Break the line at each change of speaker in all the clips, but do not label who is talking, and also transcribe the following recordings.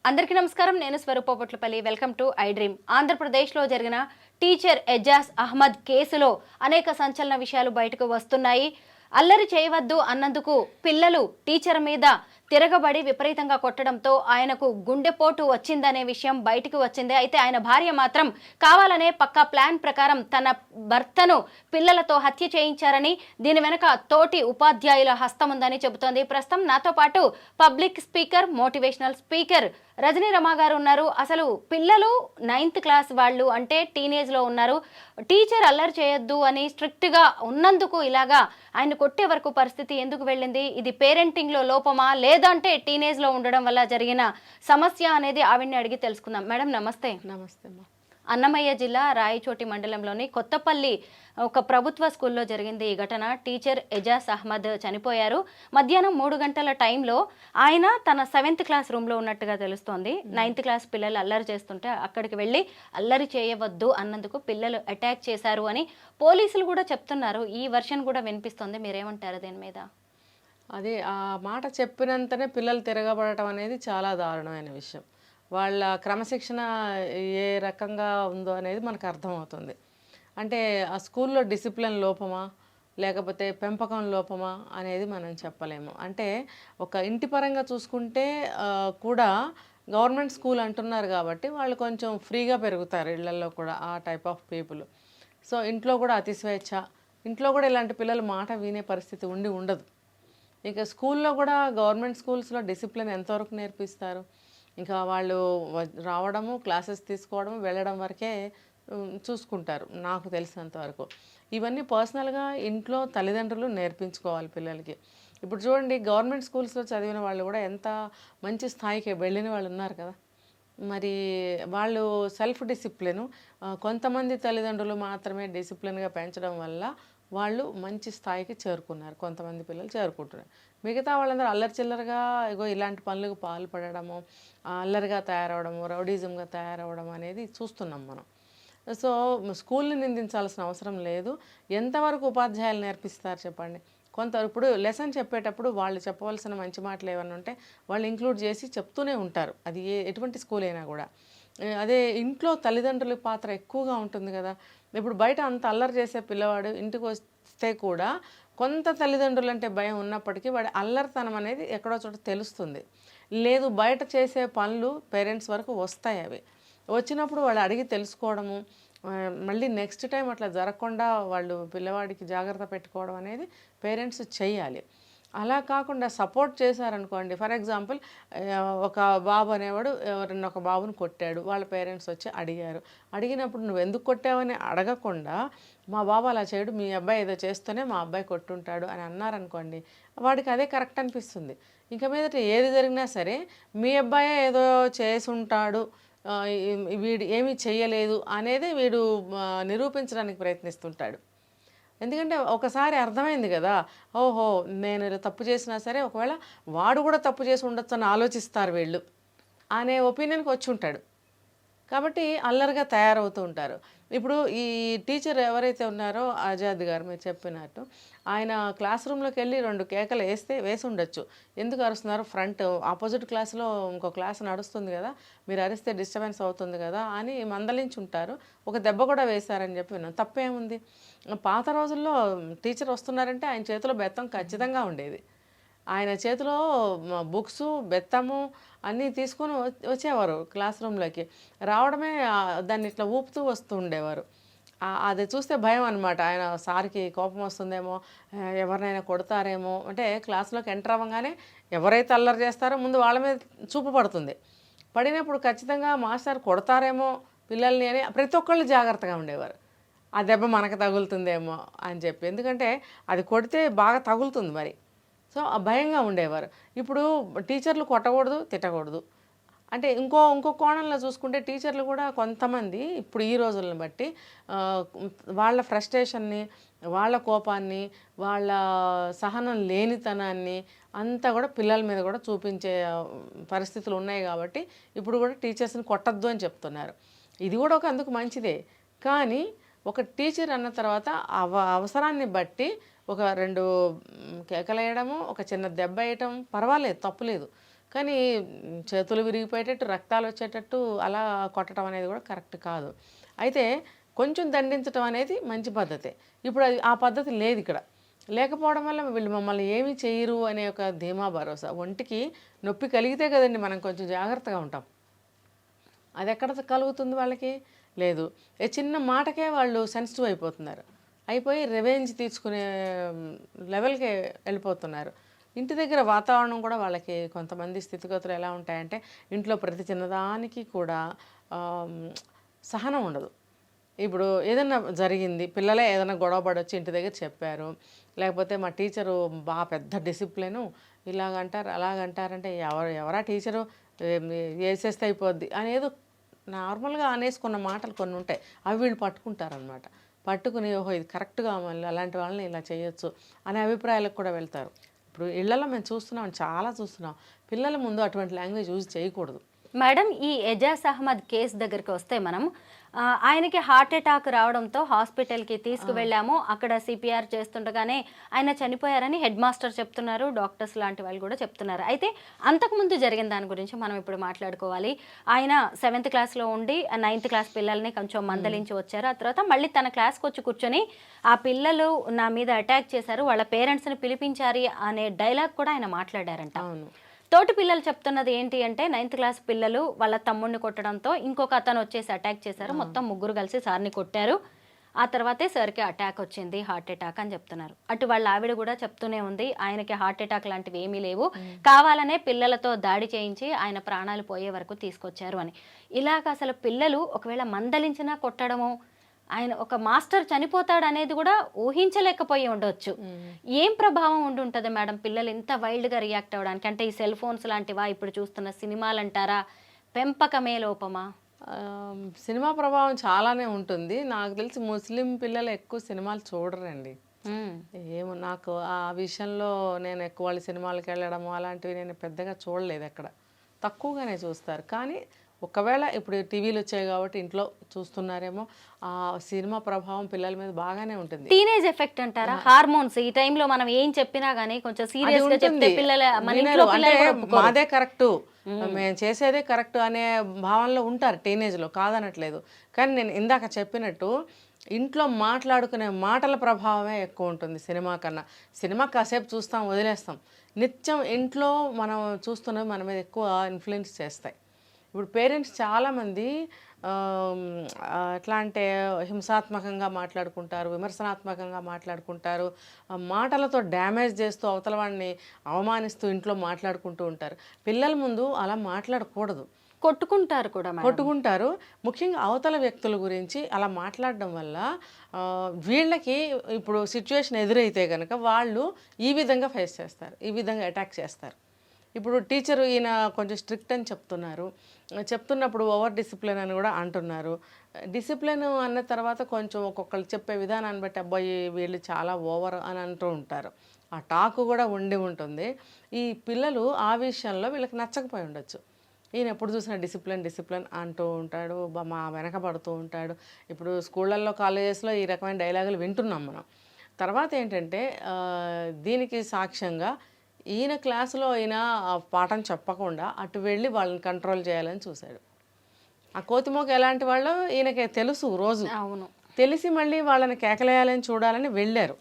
అందరికీ నమస్కారం. నేను Swarupapatlapalli. Welcome to iDream. ఆంధ్రప్రదేశ్లో జరిగిన టీచర్ ఎజాజ్ అహ్మద్ కేసులో అనేక సంచలన విషయాలు బయటకు వస్తున్నాయి. అల్లరి చేయవద్దు అన్నందుకు పిల్లలు టీచర్ మీద తిరగబడి విపరీతంగా కొట్టడంతో ఆయనకు గుండెపోటు వచ్చిందనే విషయం బయటికి వచ్చింది. అయితే ఆయన భార్య మాత్రం కావాలనే పక్కా ప్లాన్ ప్రకారం తన భర్తను పిల్లలతో హత్య చేయించారని, దీని వెనక తోటి ఉపాధ్యాయుల హస్తం ఉందని చెబుతోంది. ప్రస్తుతం నాతో పాటు public speaker, motivational speaker Rajani Rama గారు ఉన్నారు. అసలు పిల్లలు 9th క్లాస్ వాళ్ళు, అంటే టీనేజ్లో ఉన్నారు. టీచర్ అల్లరి చేయొద్దు అని స్ట్రిక్ట్గా ఉన్నందుకు ఇలాగా ఆయన కొట్టే వరకు పరిస్థితి ఎందుకు వెళ్ళింది? ఇది పేరెంటింగ్లో లోపమా, లేదంటే టీనేజ్లో ఉండడం వల్ల జరిగిన సమస్య అనేది ఆవిడ్ని అడిగి తెలుసుకుందాం. మేడం నమస్తే.
నమస్తే అమ్మా.
అన్నమయ్య జిల్లా రాయచోటి మండలంలోని కొత్తపల్లి ఒక ప్రభుత్వ స్కూల్లో జరిగింది ఈ ఘటన. టీచర్ ఎజాజ్ అహ్మద్ చనిపోయారు. మధ్యాహ్నం 3 గంటల టైంలో ఆయన తన 7th క్లాస్ రూమ్లో ఉన్నట్టుగా తెలుస్తోంది. 9th క్లాస్ పిల్లలు అల్లరి చేస్తుంటే అక్కడికి వెళ్ళి అల్లరి చేయవద్దు అన్నందుకు పిల్లలు అటాక్ చేశారు అని పోలీసులు కూడా చెప్తున్నారు. ఈ వర్షన్ కూడా వినిపిస్తుంది. మీరేమంటారు దీని మీద?
అది ఆ మాట చెప్పినంతనే పిల్లలు తిరగబడటం అనేది చాలా దారుణమైన విషయం. వాళ్ళ క్రమశిక్షణ ఏ రకంగా ఉందో అనేది మనకు అర్థమవుతుంది. అంటే ఆ స్కూల్లో డిసిప్లిన్ లోపమా, లేకపోతే పెంపకం లోపమా అనేది మనం చెప్పలేము. అంటే ఒక ఇంటి పరంగా చూసుకుంటే కూడా గవర్నమెంట్ స్కూల్ అంటున్నారు కాబట్టి వాళ్ళు కొంచెం ఫ్రీగా పెరుగుతారు ఇళ్లలో కూడా, ఆ టైప్ ఆఫ్ పీపుల్. సో ఇంట్లో కూడా అతి స్వేచ్ఛ, ఇంట్లో కూడా ఇలాంటి పిల్లలు మాట వినే పరిస్థితి ఉండదు. ఇక స్కూల్లో కూడా గవర్నమెంట్ స్కూల్స్లో డిసిప్లిన్ ఎంతవరకు నేర్పిస్తారు? ఇంకా వాళ్ళు రావడము, క్లాసెస్ తీసుకోవడం, వెళ్ళడం వరకే చూసుకుంటారు నాకు తెలిసినంత వరకు. ఇవన్నీ పర్సనల్గా ఇంట్లో తల్లిదండ్రులు నేర్పించుకోవాలి పిల్లలకి. ఇప్పుడు చూడండి, గవర్నమెంట్ స్కూల్స్లో చదివిన వాళ్ళు కూడా ఎంత మంచి స్థాయికి వెళ్ళిన వాళ్ళు ఉన్నారు కదా. మరి వాళ్ళు సెల్ఫ్ డిసిప్లిన్, కొంతమంది తల్లిదండ్రులు మాత్రమే డిసిప్లిన్గా పెంచడం వల్ల వాళ్ళు మంచి స్థాయికి చేరుకున్నారు. కొంతమంది పిల్లలు చేరుకుంటున్నారు. మిగతా వాళ్ళందరూ అల్లరి చిల్లరగా ఇలాంటి పనులకు పాల్పడము, అల్లరిగా తయారవడము, రౌడీజంగా తయారవడం అనేది చూస్తున్నాం మనం. సో స్కూల్ని నిందించాల్సిన అవసరం లేదు. ఎంతవరకు ఉపాధ్యాయులు నేర్పిస్తారు చెప్పండి? ఇప్పుడు లెసన్ చెప్పేటప్పుడు వాళ్ళు చెప్పవలసిన మంచి మాటలు ఏమైనా ఉంటే వాళ్ళు ఇంక్లూడ్ చేసి చెప్తూనే ఉంటారు. అది ఎటువంటి స్కూల్ అయినా కూడా. అదే ఇంట్లో తల్లిదండ్రుల పాత్ర ఎక్కువగా ఉంటుంది కదా. ఇప్పుడు బయట అంత అల్లరి చేసే పిల్లవాడు ఇంటికి వస్తే కూడా కొంత తల్లిదండ్రులు అంటే భయం ఉన్నప్పటికీ వాడి అల్లరితనం అనేది ఎక్కడో చోట తెలుస్తుంది. లేదు, బయట చేసే పనులు పేరెంట్స్ వరకు వస్తాయి. అవి వచ్చినప్పుడు వాళ్ళు అడిగి తెలుసుకోవడము, మళ్ళీ నెక్స్ట్ టైం అట్లా జరగకుండా వాళ్ళు పిల్లవాడికి జాగ్రత్త పెట్టుకోవడం అనేది పేరెంట్స్ చెయ్యాలి. అలా కాకుండా సపోర్ట్ చేశారనుకోండి, ఫర్ ఎగ్జాంపుల్ ఒక బాబు అనేవాడు ఎవరన్నా ఒక బాబుని కొట్టాడు, వాళ్ళ పేరెంట్స్ వచ్చి అడిగినప్పుడు నువ్వు ఎందుకు కొట్టావని అడగకుండా మా బాబు అలా చేయడు, మీ అబ్బాయి ఏదో చేస్తూనే మా అబ్బాయి కొట్టుంటాడు అని అన్నారనుకోండి, వాడికి అదే కరెక్ట్ అనిపిస్తుంది. ఇంకా మీదట ఏది జరిగినా సరే మీ అబ్బాయే ఏదో చేసి ఉంటాడు, వీడు ఏమీ చెయ్యలేదు అనేది వీడు నిరూపించడానికి ప్రయత్నిస్తుంటాడు. ఎందుకంటే ఒకసారి అర్థమైంది కదా, ఓహో నేను తప్పు చేసినా సరే ఒకవేళ వాడు కూడా తప్పు చేసి ఉండొచ్చు అని ఆలోచిస్తారు వీళ్ళు అనే ఒపీనియన్కి వచ్చి ఉంటాడు. కాబట్టి అల్లరిగా తయారవుతూ ఉంటారు. ఇప్పుడు ఈ టీచర్ ఎవరైతే ఉన్నారో ఆజాద్ గారు, మీరు చెప్పినట్టు ఆయన క్లాస్ రూమ్లోకి వెళ్ళి 2 కేకలు వేసి ఉండొచ్చు. ఎందుకు అరుస్తున్నారు? ఫ్రంట్ ఆపోజిట్ క్లాస్లో ఇంకో క్లాస్ నడుస్తుంది కదా, మీరు అరిస్తే డిస్టర్బెన్స్ అవుతుంది కదా అని మందలించి ఉంటారు. ఒక దెబ్బ కూడా వేశారని చెప్పి విన్నాను. తప్పేముంది? పాత రోజుల్లో టీచర్ వస్తున్నారంటే ఆయన చేతిలో బెత్తం ఖచ్చితంగా ఉండేది. ఆయన చేతిలో బుక్స్, బెత్తము అన్నీ తీసుకొని వచ్చేవారు క్లాస్ రూమ్లోకి. రావడమే దాన్ని ఇట్లా ఊపుతూ వస్తూ ఉండేవారు. అది చూస్తే భయం అనమాట. ఆయన సార్కి కోపం వస్తుందేమో, ఎవరినైనా కొడతారేమో, అంటే క్లాస్లోకి ఎంటర్ అవ్వగానే ఎవరైతే అల్లరి చేస్తారో ముందు వాళ్ళ మీద చూపు పడుతుంది. పడినప్పుడు ఖచ్చితంగా మాస్టర్ కొడతారేమో పిల్లల్ని అని ప్రతి ఒక్కళ్ళు జాగ్రత్తగా ఉండేవారు. ఆ దెబ్బ మనకు తగులుతుందేమో అని చెప్పి, ఎందుకంటే అది కొడితే బాగా తగులుతుంది మరి. సో ఆ భయంగా ఉండేవారు. ఇప్పుడు టీచర్లు కొట్టకూడదు, తిట్టకూడదు అంటే ఇంకో కోణంలో చూసుకుంటే టీచర్లు కూడా కొంతమంది ఇప్పుడు ఈ రోజులను బట్టి వాళ్ళ ఫ్రస్ట్రేషన్ని, వాళ్ళ కోపాన్ని, వాళ్ళ సహనం లేనితనాన్ని అంతా కూడా పిల్లల మీద కూడా చూపించే పరిస్థితులు ఉన్నాయి. కాబట్టి ఇప్పుడు కూడా టీచర్స్ని కొట్టద్దు అని చెప్తున్నారు. ఇది కూడా ఒక అందుకు మంచిదే. కానీ ఒక టీచర్ అన్న తర్వాత అవసరాన్ని బట్టి ఒక 2 కేకలు వేయడము, ఒక చిన్న దెబ్బ వేయటం పర్వాలేదు, తప్పులేదు. కానీ చేతులు విరిగిపోయేటట్టు రక్తాలు వచ్చేటట్టు అలా కొట్టడం అనేది కూడా కరెక్ట్ కాదు. అయితే కొంచెం దండించడం అనేది మంచి పద్ధతే. ఇప్పుడు అది ఆ పద్ధతి లేదు ఇక్కడ. లేకపోవడం వల్ల వీళ్ళు మమ్మల్ని ఏమీ చేయరు అనే ఒక ధీమా భరోసా. ఒంటికి నొప్పి కలిగితే కదండి మనం కొంచెం జాగ్రత్తగా ఉంటాం. అది ఎక్కడ కలుగుతుంది వాళ్ళకి? లేదు. చిన్న మాటకే వాళ్ళు సెన్సిటివ్ అయిపోతున్నారు. అయిపోయి రివెంజ్ తీసుకునే లెవెల్కి వెళ్ళిపోతున్నారు. ఇంటి దగ్గర వాతావరణం కూడా వాళ్ళకి కొంతమంది స్థితిగతులు ఎలా ఉంటాయంటే ఇంట్లో ప్రతి చిన్నదానికి కూడా సహనం ఉండదు. ఇప్పుడు ఏదైనా జరిగింది, పిల్లలే ఏదైనా గొడవ పడొచ్చి ఇంటి దగ్గర చెప్పారు, లేకపోతే మా టీచరు బాగా పెద్ద డిసిప్లిను, ఇలాగంటారు అలాగంటారంటే ఎవరా టీచరు వేసేస్తే అయిపోద్ది అనేది నార్మల్గా అనేసుకున్న మాటలు కొన్ని ఉంటాయి. అవి వీళ్ళు పట్టుకుంటారనమాట. పట్టుకుని ఓహో ఇది కరెక్ట్గా మళ్ళీ అలాంటి వాళ్ళని ఇలా చేయొచ్చు అనే అభిప్రాయాలకు కూడా వెళ్తారు. ఇప్పుడు ఇళ్లలో మేము చూస్తున్నాం, చాలా చూస్తున్నాం. పిల్లల ముందు అటువంటి లాంగ్వేజ్ యూజ్ చేయకూడదు.
మేడం, ఈ ఎజాజ్ అహ్మద్ కేసు దగ్గరికి వస్తే మనం ఆయనకి హార్ట్ అటాక్ రావడంతో హాస్పిటల్కి తీసుకువెళ్ళాము. అక్కడ సిపిఆర్ చేస్తుండగానే ఆయన చనిపోయారని హెడ్ మాస్టర్ చెప్తున్నారు, డాక్టర్స్ లాంటి వాళ్ళు కూడా చెప్తున్నారు. అయితే అంతకుముందు జరిగిన దాని గురించి మనం ఇప్పుడు మాట్లాడుకోవాలి. ఆయన 7th క్లాస్లో ఉండి 9th క్లాస్ పిల్లల్ని కొంచెం మందలించి వచ్చారు. ఆ తర్వాత మళ్ళీ తన క్లాస్కి వచ్చి కూర్చొని ఆ పిల్లలు నా మీద అటాక్ చేశారు, వాళ్ళ పేరెంట్స్ని పిలిపించారు అనే డైలాగ్ కూడా ఆయన మాట్లాడారంట. తోటి పిల్లలు చెప్తున్నది ఏంటి అంటే 9th క్లాస్ పిల్లలు వాళ్ళ తమ్ముడిని కొట్టడంతో ఇంకొక అతను వచ్చేసి అటాక్ చేశారు. మొత్తం ముగ్గురు కలిసి సార్ని కొట్టారు. ఆ తర్వాతే సార్కి అటాక్ వచ్చింది, హార్ట్ అటాక్ అని చెప్తున్నారు. అటు వాళ్ళ ఆవిడ కూడా చెప్తూనే ఉంది ఆయనకి హార్ట్ అటాక్ లాంటివి ఏమీ లేవు, కావాలనే పిల్లలతో దాడి చేయించి ఆయన ప్రాణాలు పోయే వరకు తీసుకొచ్చారు అని. ఇలాగ అసలు పిల్లలు ఒకవేళ మందలించినా కొట్టడము, ఆయన ఒక మాస్టర్ చనిపోతాడు అనేది కూడా ఊహించలేకపోయి ఉండొచ్చు. ఏం ప్రభావం ఉండుంటుంది మేడం పిల్లలు ఇంత వైల్డ్గా రియాక్ట్ అవ్వడానికి? అంటే ఈ సెల్ ఫోన్స్ లాంటివా, ఇప్పుడు చూస్తున్న సినిమాలు అంటారా, పెంపకమే లోపమా?
సినిమా ప్రభావం చాలానే ఉంటుంది. నాకు తెలిసి ముస్లిం పిల్లలు ఎక్కువ సినిమాలు చూడరండి. ఏమో నాకు ఆ విషయంలో నేను ఎక్కువ వాళ్ళ సినిమాలకు వెళ్ళడము అలాంటివి నేను పెద్దగా చూడలేదు. ఎక్కడ తక్కువగానే చూస్తారు. కానీ ఒకవేళ ఇప్పుడు టీవీలు వచ్చాయి కాబట్టి ఇంట్లో చూస్తున్నారేమో, ఆ సినిమా ప్రభావం పిల్లల మీద బాగానే ఉంటుంది.
టీనేజ్ ఎఫెక్ట్ అంటారా? హార్మోన్స్ ఈ టైంలో మనం ఏం చెప్పినా గానీ కొంచెం సీరియస్ గా చెప్తే
మాదే కరెక్ట్, మేము చేసేదే కరెక్ట్ అనే భావనలో ఉంటారు టీనేజ్లో, కాదనట్లేదు. కానీ నేను ఇందాక చెప్పినట్టు ఇంట్లో మాట్లాడుకునే మాటల ప్రభావమే ఎక్కువ ఉంటుంది సినిమా కన్నా. సినిమా కాసేపు చూస్తాం, వదిలేస్తాం. నిత్యం ఇంట్లో మనం చూస్తున్నవి మన మీద ఎక్కువ ఇన్ఫ్లుయెన్స్ చేస్తాయి. ఇప్పుడు పేరెంట్స్ చాలామంది ఎట్లా అంటే హింసాత్మకంగా మాట్లాడుకుంటారు, విమర్శనాత్మకంగా మాట్లాడుకుంటారు, మాటలతో డ్యామేజ్ చేస్తూ అవతల వాడిని అవమానిస్తూ ఇంట్లో మాట్లాడుకుంటూ ఉంటారు. పిల్లల ముందు అలా మాట్లాడకూడదు.
కొట్టుకుంటారు కూడా,
కొట్టుకుంటారు. ముఖ్యంగా అవతల వ్యక్తుల గురించి అలా మాట్లాడడం వల్ల వీళ్ళకి ఇప్పుడు సిచ్యువేషన్ ఎదురైతే కనుక వాళ్ళు ఈ విధంగా ఫేస్ చేస్తారు, ఈ విధంగా అటాక్ చేస్తారు. ఇప్పుడు టీచరు ఈయన కొంచెం స్ట్రిక్ట్ అని చెప్తున్నప్పుడు ఓవర్ డిసిప్లిన్ అని కూడా అంటున్నారు. డిసిప్లిన్ అన్న తర్వాత కొంచెం ఒక్కొక్కరు చెప్పే విధానాన్ని బట్టి అబ్బాయి వీళ్ళు చాలా ఓవర్ అని అంటూ ఉంటారు. ఆ టాక్ కూడా ఉండి ఉంటుంది. ఈ పిల్లలు ఆ విషయంలో వీళ్ళకి నచ్చకపోయి ఉండొచ్చు. ఈయన ఎప్పుడు చూసినా డిసిప్లిన్ అంటూ ఉంటాడు, మా వెనకబడుతూ ఉంటాడు. ఇప్పుడు స్కూళ్ళల్లో కాలేజెస్లో ఈ రకమైన డైలాగులు వింటున్నాం మనం. తర్వాత ఏంటంటే దీనికి సాక్ష్యంగా ఈయన క్లాసులో ఈయన పాఠం చెప్పకుండా అటు వెళ్ళి వాళ్ళని కంట్రోల్ చేయాలని చూశాడు. ఆ కోతిమోక ఎలాంటి వాళ్ళు ఈయనకి తెలుసు రోజు.
అవును,
తెలిసి మళ్ళీ వాళ్ళని కేకలేయాలని చూడాలని వెళ్ళారు.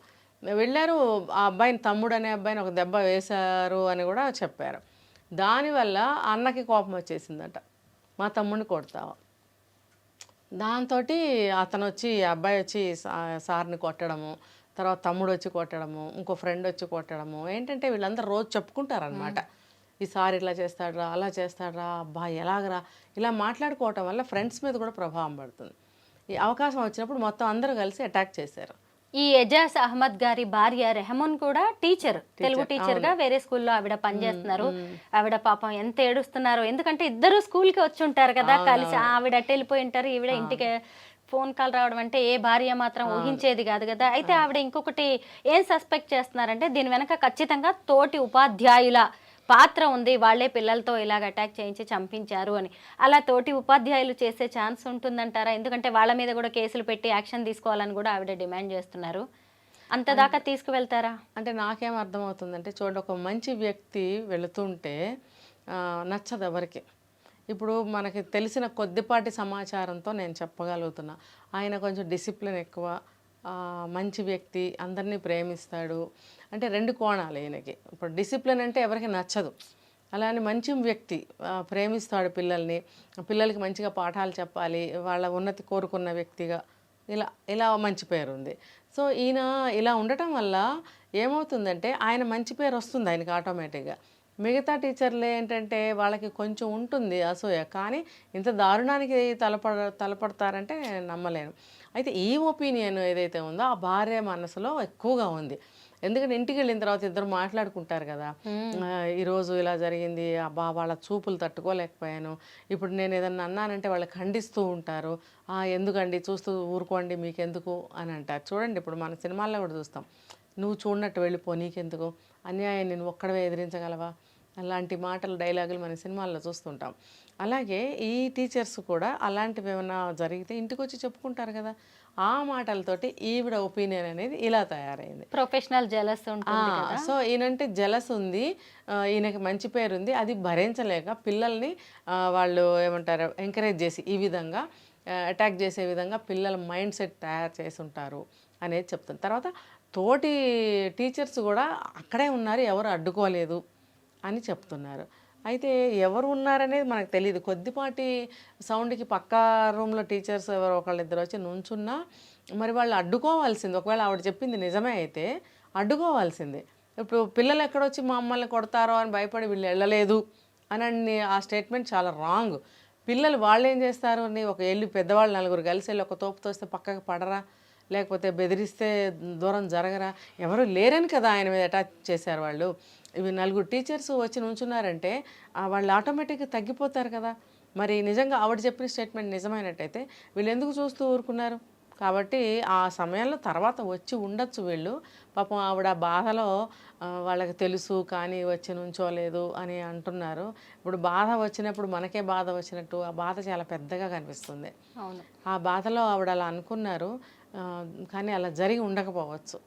ఆ అబ్బాయిని, తమ్ముడు అనే అబ్బాయిని ఒక దెబ్బ వేశారు అని కూడా చెప్పారు. దానివల్ల అన్నకి కోపం వచ్చేసిందట, మా తమ్ముడిని కొడతావా. దాంతో అతను వచ్చి, అబ్బాయి వచ్చి సార్ని కొట్టడము, తర్వాత తమ్ముడు వచ్చి కొట్టడము, ఇంకో ఫ్రెండ్ వచ్చి కొట్టడము. ఏంటంటే వీళ్ళందరూ రోజు చెప్పుకుంటారనమాట, ఈసారి ఇట్లా చేస్తాడ్రా, అలా చేస్తాడ్రా, అబ్బా ఎలాగరా, ఇలా మాట్లాడుకోవటం వల్ల ఫ్రెండ్స్ మీద కూడా ప్రభావం పడుతుంది. ఈ అవకాశం వచ్చినప్పుడు మొత్తం అందరూ కలిసి అటాక్ చేశారు.
ఈ ఎజాజ్ అహ్మద్ గారి భార్య రెహమాన్ కూడా టీచర్, తెలుగు టీచర్ గా వేరే స్కూల్లో ఆవిడ పనిచేస్తున్నారు. ఆవిడ పాపం ఎంత ఏడుస్తున్నారు, ఎందుకంటే ఇద్దరు స్కూల్కి వచ్చి ఉంటారు కదా కలిసి. ఆవిడ అటు వెళ్ళిపోయి ఉంటారు, ఈవిడ ఇంటికి ఫోన్ కాల్ రావడం అంటే ఏ భార్య మాత్రం ఊహించేది కాదు కదా. అయితే ఆవిడ ఇంకొకటి ఏం సస్పెక్ట్ చేస్తున్నారంటే దీని వెనక ఖచ్చితంగా తోటి ఉపాధ్యాయుల పాత్ర ఉంది, వాళ్లే పిల్లలతో ఇలాగ అటాక్ చేయించి చంపించారు అని. అలా తోటి ఉపాధ్యాయులు చేసే ఛాన్స్ ఉంటుందంటారా? ఎందుకంటే వాళ్ళ మీద కూడా కేసులు పెట్టి యాక్షన్ తీసుకోవాలని కూడా ఆవిడ డిమాండ్ చేస్తున్నారు. అంతదాకా తీసుకువెళ్తారా?
అంటే నాకేం అర్థమవుతుందంటే, చూడండి, ఒక మంచి వ్యక్తి వెళుతుంటే నచ్చదు ఎవరికి. ఇప్పుడు మనకి తెలిసిన కొద్దిపాటి సమాచారంతో నేను చెప్పగలుగుతున్నా, ఆయన కొంచెం డిసిప్లిన్ ఎక్కువ, మంచి వ్యక్తి, అందరినీ ప్రేమిస్తాడు. అంటే 2 కోణాలు ఈయనకి. ఇప్పుడు డిసిప్లిన్ అంటే ఎవరికి నచ్చదు, అలానే మంచి వ్యక్తి, ప్రేమిస్తాడు పిల్లల్ని, పిల్లలకి మంచిగా పాఠాలు చెప్పాలి, వాళ్ళ ఉన్నతి కోరుకున్న వ్యక్తిగా ఇలా ఇలా మంచి పేరు ఉంది. సో ఈయన ఇలా ఉండటం వల్ల ఏమవుతుందంటే ఆయన మంచి పేరు వస్తుంది ఆయనకి ఆటోమేటిక్గా. మిగతా టీచర్లు ఏంటంటే వాళ్ళకి కొంచెం ఉంటుంది అసూయ, కానీ ఇంత దారుణానికి తలపడతారంటే నేను నమ్మలేను. అయితే ఈ ఒపీనియన్ ఏదైతే ఉందో ఆ భార్య మనసులో ఎక్కువగా ఉంది. ఎందుకంటే ఇంటికి వెళ్ళిన తర్వాత ఇద్దరు మాట్లాడుకుంటారు కదా, ఈరోజు ఇలా జరిగింది, అబ్బా వాళ్ళ చూపులు తట్టుకోలేకపోయాను, ఇప్పుడు నేను ఏదన్నా అన్నానంటే వాళ్ళు ఖండిస్తూ ఉంటారు, ఎందుకండి చూస్తూ ఊరుకోండి మీకెందుకు అని అంటారు. చూడండి ఇప్పుడు మన సినిమాల్లో కూడా చూస్తాం, నువ్వు చూడనట్టు వెళ్ళిపో నీకెందుకు, అన్యాయం నేను ఒక్కడవే ఎదిరించగలవా, అలాంటి మాటలు డైలాగులు మన సినిమాల్లో చూస్తుంటాం. అలాగే ఈ టీచర్స్ కూడా అలాంటివి ఏమైనా జరిగితే ఇంటికి వచ్చి చెప్పుకుంటారు కదా, ఆ మాటలతోటి ఈవిడ ఒపీనియన్ అనేది ఇలా తయారైంది.
ప్రొఫెషనల్ జెలస్ ఉంటుంది కదా.
సో ఈయనంటే జెలస్ ఉంది, ఈయనకి మంచి పేరు ఉంది, అది భరించలేక పిల్లల్ని వాళ్ళు ఏమంటారు ఎంకరేజ్ చేసి ఈ విధంగా అటాక్ చేసే విధంగా పిల్లల మైండ్ సెట్ తయారు చేసి ఉంటారు అనేది చెప్తాను. తర్వాత తోటి టీచర్స్ కూడా అక్కడే ఉన్నారు, ఎవరు అడ్డుకోలేదు అని చెప్తున్నారు. అయితే ఎవరు ఉన్నారనేది మనకు తెలియదు. కొద్దిపాటి సౌండ్కి పక్కా రూమ్లో టీచర్స్ ఎవరు ఒకళ్ళిద్దరు వచ్చి నుంచున్నా మరి వాళ్ళు అడ్డుకోవాల్సింది. ఒకవేళ ఆవిడ చెప్పింది నిజమే అయితే అడ్డుకోవాల్సింది. ఇప్పుడు పిల్లలు ఎక్కడొచ్చి మమ్మల్ని కొడతారో అని భయపడి వీళ్ళు వెళ్ళలేదు అని ఆ స్టేట్మెంట్ చాలా రాంగ్. పిల్లలు వాళ్ళు ఏం చేస్తారు అని పెద్దవాళ్ళు 4 కలిసి వెళ్ళి ఒక తోపు తోస్తే పక్కకి పడరా, లేకపోతే బెదిరిస్తే దూరం జరగరా, ఎవరు లేరని కదా ఆయన మీద అటాచ్ చేశారు వాళ్ళు. ఇవి 4 టీచర్స్ వచ్చి నుంచున్నారంటే వాళ్ళు ఆటోమేటిక్గా తగ్గిపోతారు కదా. మరి నిజంగా ఆవిడ చెప్పిన స్టేట్మెంట్ నిజమైనట్టయితే వీళ్ళు ఎందుకు చూస్తూ ఊరుకున్నారు? కాబట్టి ఆ సమయంలో తర్వాత వచ్చి ఉండొచ్చు వీళ్ళు, పాపం ఆవిడ బాధలో వాళ్ళకి తెలుసు కానీ వచ్చి నుంచోలేదు అని అంటున్నారు. ఇప్పుడు బాధ వచ్చినప్పుడు మనకే బాధ వచ్చినట్టు ఆ బాధ చాలా పెద్దగా కనిపిస్తుంది.
అవును,
ఆ బాధలో ఆవిడ అలా అనుకున్నారు, కానీ అలా జరిగి ఉండకపోవచ్చు.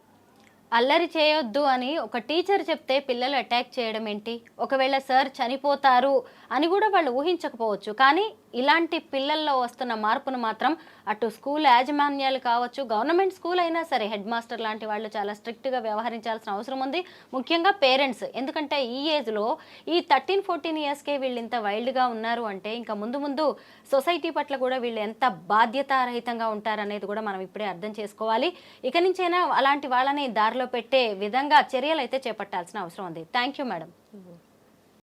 అల్లరి చేయొద్దు అని ఒక టీచర్ చెప్తే పిల్లలు అటాక్ చేయడం ఏంటి? ఒకవేళ సార్ చనిపోతారు అని కూడా వాళ్ళు ఊహించకపోవచ్చు, కానీ ఇలాంటి పిల్లల్లో వస్తున్న మార్పును మాత్రం అటు స్కూల్ యాజమాన్యాలు కావచ్చు, గవర్నమెంట్ స్కూల్ అయినా సరే హెడ్ మాస్టర్ లాంటి వాళ్ళు చాలా స్ట్రిక్ట్గా వ్యవహరించాల్సిన అవసరం ఉంది. ముఖ్యంగా పేరెంట్స్, ఎందుకంటే ఈ ఏజ్లో ఈ 13-14 ఇయర్స్కే వీళ్ళు ఇంత వైల్డ్గా ఉన్నారు అంటే ఇంకా ముందు ముందు సొసైటీ పట్ల కూడా వీళ్ళు ఎంత బాధ్యతారహితంగా ఉంటారనేది కూడా మనం ఇప్పుడే అర్థం చేసుకోవాలి. ఇక నుంచైనా అలాంటి వాళ్ళని దారిలో పెట్టే విధంగా చర్యలు అయితే చేపట్టాల్సిన అవసరం ఉంది. Thank you madam.